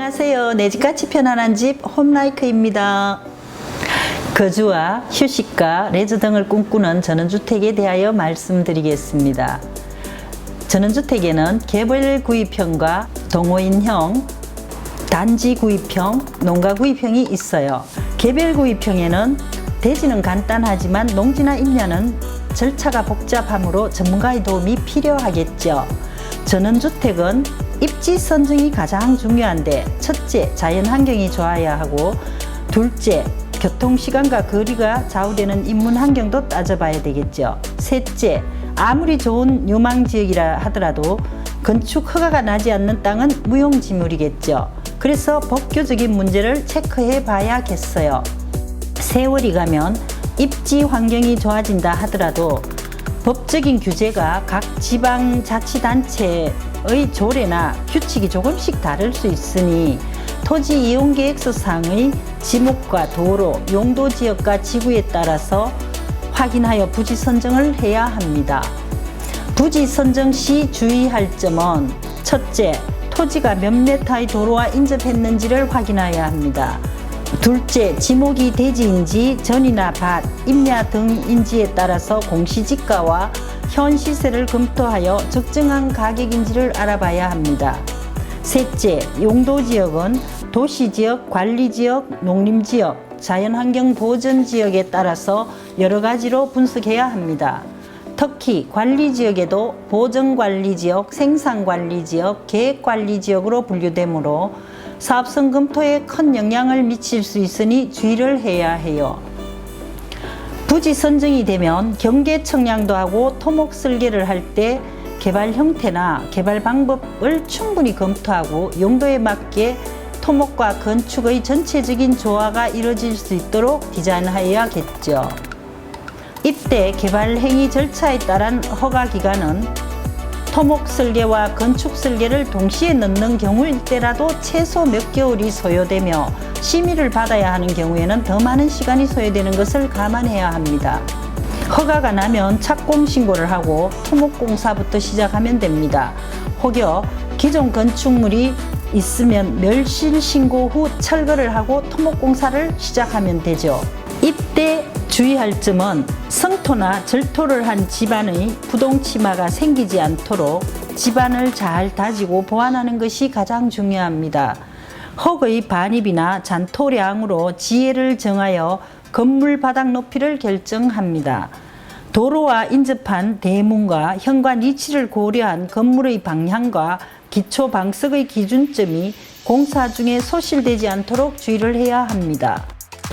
안녕하세요. 내 집같이 편안한 집 홈라이크입니다. 거주와 휴식과 레저 등을 꿈꾸는 전원주택에 대하여 말씀드리겠습니다. 전원주택에는 개별 구입형과 동호인형, 단지 구입형, 농가 구입형이 있어요. 개별 구입형에는 대지는 간단하지만 농지나 임야는 절차가 복잡하므로 전문가의 도움이 필요하겠죠. 전원주택은 입지 선정이 가장 중요한데, 첫째, 자연 환경이 좋아야 하고, 둘째, 교통시간과 거리가 좌우되는 인문 환경도 따져봐야 되겠죠. 셋째, 아무리 좋은 유망지역이라 하더라도 건축 허가가 나지 않는 땅은 무용지물이겠죠. 그래서 법규적인 문제를 체크해 봐야겠어요. 세월이 가면 입지 환경이 좋아진다 하더라도 법적인 규제가 각 지방자치단체의 조례나 규칙이 조금씩 다를 수 있으니 토지 이용계획서상의 지목과 도로, 용도지역과 지구에 따라서 확인하여 부지 선정을 해야 합니다. 부지 선정 시 주의할 점은 첫째, 토지가 몇 메타의 도로와 인접했는지를 확인해야 합니다. 둘째, 지목이 대지인지 전이나 밭, 임야 등인지에 따라서 공시지가와 현 시세를 검토하여 적정한 가격인지를 알아봐야 합니다. 셋째, 용도지역은 도시지역, 관리지역, 농림지역, 자연환경보전지역에 따라서 여러 가지로 분석해야 합니다. 특히 관리지역에도 보전관리지역, 생산관리지역, 계획관리지역으로 분류되므로 사업성 검토에 큰 영향을 미칠 수 있으니 주의를 해야 해요. 부지 선정이 되면 경계 청량도 하고 토목 설계를 할 때 개발 형태나 개발 방법을 충분히 검토하고 용도에 맞게 토목과 건축의 전체적인 조화가 이루어질 수 있도록 디자인하여야겠죠. 이때 개발 행위 절차에 따른 허가 기간은 토목 설계와 건축 설계를 동시에 넣는 경우일 때라도 최소 몇 개월이 소요되며 심의를 받아야 하는 경우에는 더 많은 시간이 소요되는 것을 감안해야 합니다. 허가가 나면 착공 신고를 하고 토목공사부터 시작하면 됩니다. 혹여 기존 건축물이 있으면 멸실 신고 후 철거를 하고 토목공사를 시작하면 되죠. 이때 주의할 점은 성토나 절토를 한 집안의 부동치마가 생기지 않도록 집안을 잘 다지고 보완하는 것이 가장 중요합니다. 흙의 반입이나 잔토량으로 지혜를 정하여 건물 바닥 높이를 결정합니다. 도로와 인접한 대문과 현관 위치를 고려한 건물의 방향과 기초 방석의 기준점이 공사 중에 소실되지 않도록 주의를 해야 합니다.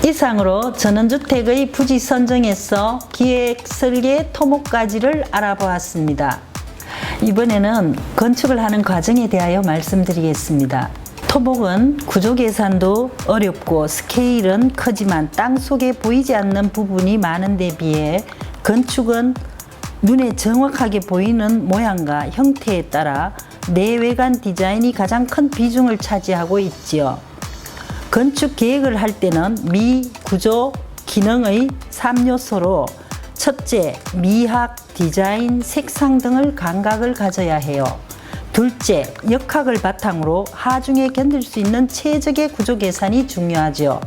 이상으로 전원주택의 부지 선정에서 기획, 설계, 토목까지를 알아보았습니다. 이번에는 건축을 하는 과정에 대하여 말씀드리겠습니다. 토목은 구조 계산도 어렵고 스케일은 크지만 땅속에 보이지 않는 부분이 많은 데 비해 건축은 눈에 정확하게 보이는 모양과 형태에 따라 내외관 디자인이 가장 큰 비중을 차지하고 있지요. 건축 계획을 할 때는 미, 구조, 기능의 3요소로 첫째, 미학, 디자인, 색상 등을 감각을 가져야 해요. 둘째, 역학을 바탕으로 하중에 견딜 수 있는 최적의 구조 계산이 중요하죠.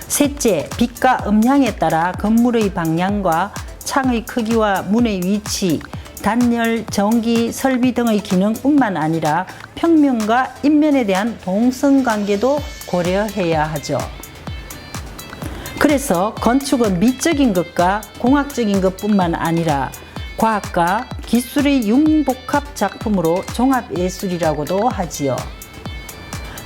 셋째, 빛과 음향에 따라 건물의 방향과 창의 크기와 문의 위치, 단열, 전기, 설비 등의 기능뿐만 아니라 평면과 인면에 대한 동성관계도 고려해야 하죠. 그래서 건축은 미적인 것과 공학적인 것뿐만 아니라 과학과 기술의 융복합 작품으로 종합예술이라고도 하지요.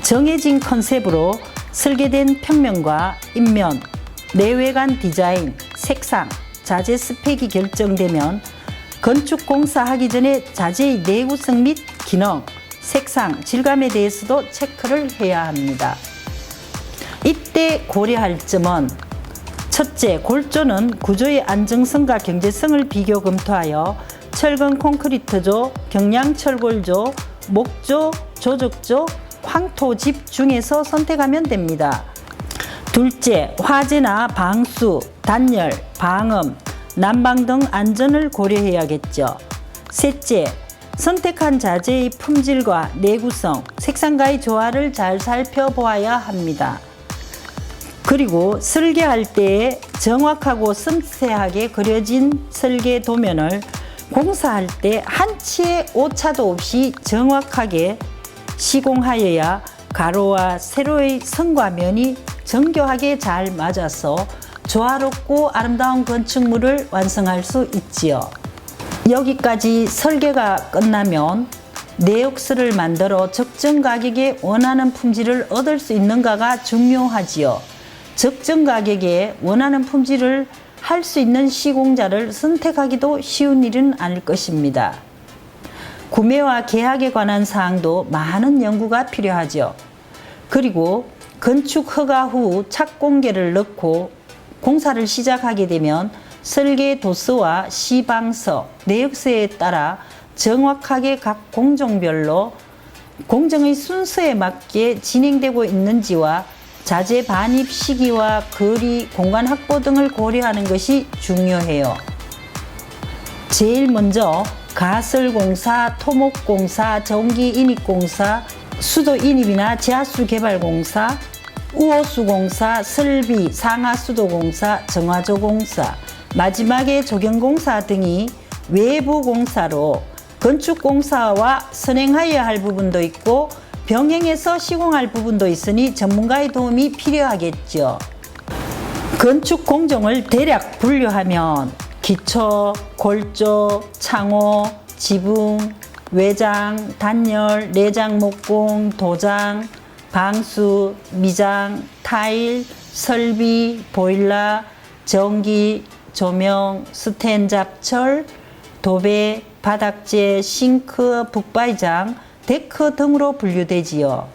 정해진 컨셉으로 설계된 평면과 인면, 내외관 디자인, 색상, 자재 스펙이 결정되면 건축공사 하기 전에 자재의 내구성 및 기능, 색상, 질감에 대해서도 체크를 해야 합니다. 이때 고려할 점은 첫째, 골조는 구조의 안정성과 경제성을 비교 검토하여 철근 콘크리트조, 경량철골조, 목조, 조적조, 황토집 중에서 선택하면 됩니다. 둘째, 화재나 방수, 단열, 방음, 난방 등 안전을 고려해야겠죠. 셋째, 선택한 자재의 품질과 내구성, 색상과의 조화를 잘 살펴보아야 합니다. 그리고 설계할 때에 정확하고 섬세하게 그려진 설계 도면을 공사할 때 한치의 오차도 없이 정확하게 시공하여야 가로와 세로의 선과 면이 정교하게 잘 맞아서 조화롭고 아름다운 건축물을 완성할 수 있지요. 여기까지 설계가 끝나면 내역서를 만들어 적정 가격에 원하는 품질을 얻을 수 있는가가 중요하지요. 적정 가격에 원하는 품질을 할 수 있는 시공자를 선택하기도 쉬운 일은 아닐 것입니다. 구매와 계약에 관한 사항도 많은 연구가 필요하죠. 그리고 건축 허가 후 착공계를 넣고 공사를 시작하게 되면 설계 도서와 시방서, 내역서에 따라 정확하게 각 공정별로 공정의 순서에 맞게 진행되고 있는지와 자재 반입 시기와 거리, 공간 확보 등을 고려하는 것이 중요해요. 제일 먼저 가설공사, 토목공사, 전기인입공사, 수도인입이나 지하수 개발공사, 우호수공사, 설비, 상하수도공사, 정화조공사, 마지막에 조경공사 등이 외부 공사로 건축공사와 선행하여야 할 부분도 있고 병행해서 시공할 부분도 있으니 전문가의 도움이 필요하겠죠. 건축 공정을 대략 분류하면 기초, 골조, 창호, 지붕, 외장, 단열, 내장 목공, 도장, 방수, 미장, 타일, 설비, 보일러, 전기, 조명, 스텐 잡철, 도배, 바닥재, 싱크, 북바이장, 데크 등으로 분류되지요.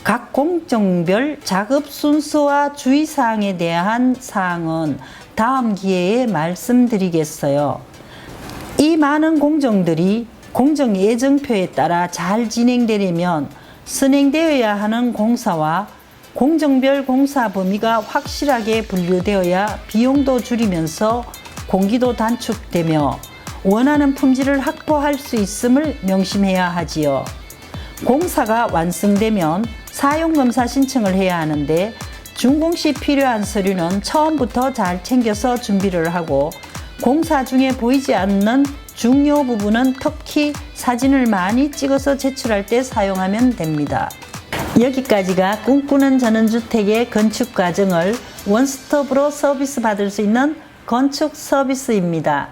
각 공정별 작업 순서와 주의사항에 대한 사항은 다음 기회에 말씀드리겠어요. 이 많은 공정들이 공정 예정표에 따라 잘 진행되려면 선행되어야 하는 공사와 공정별 공사 범위가 확실하게 분류되어야 비용도 줄이면서 공기도 단축되며 원하는 품질을 확보할 수 있음을 명심해야 하지요. 공사가 완성되면 사용검사 신청을 해야 하는데 준공 시 필요한 서류는 처음부터 잘 챙겨서 준비를 하고 공사 중에 보이지 않는 중요 부분은 특히 사진을 많이 찍어서 제출할 때 사용하면 됩니다. 여기까지가 꿈꾸는 전원주택의 건축 과정을 원스톱으로 서비스 받을 수 있는 건축 서비스입니다.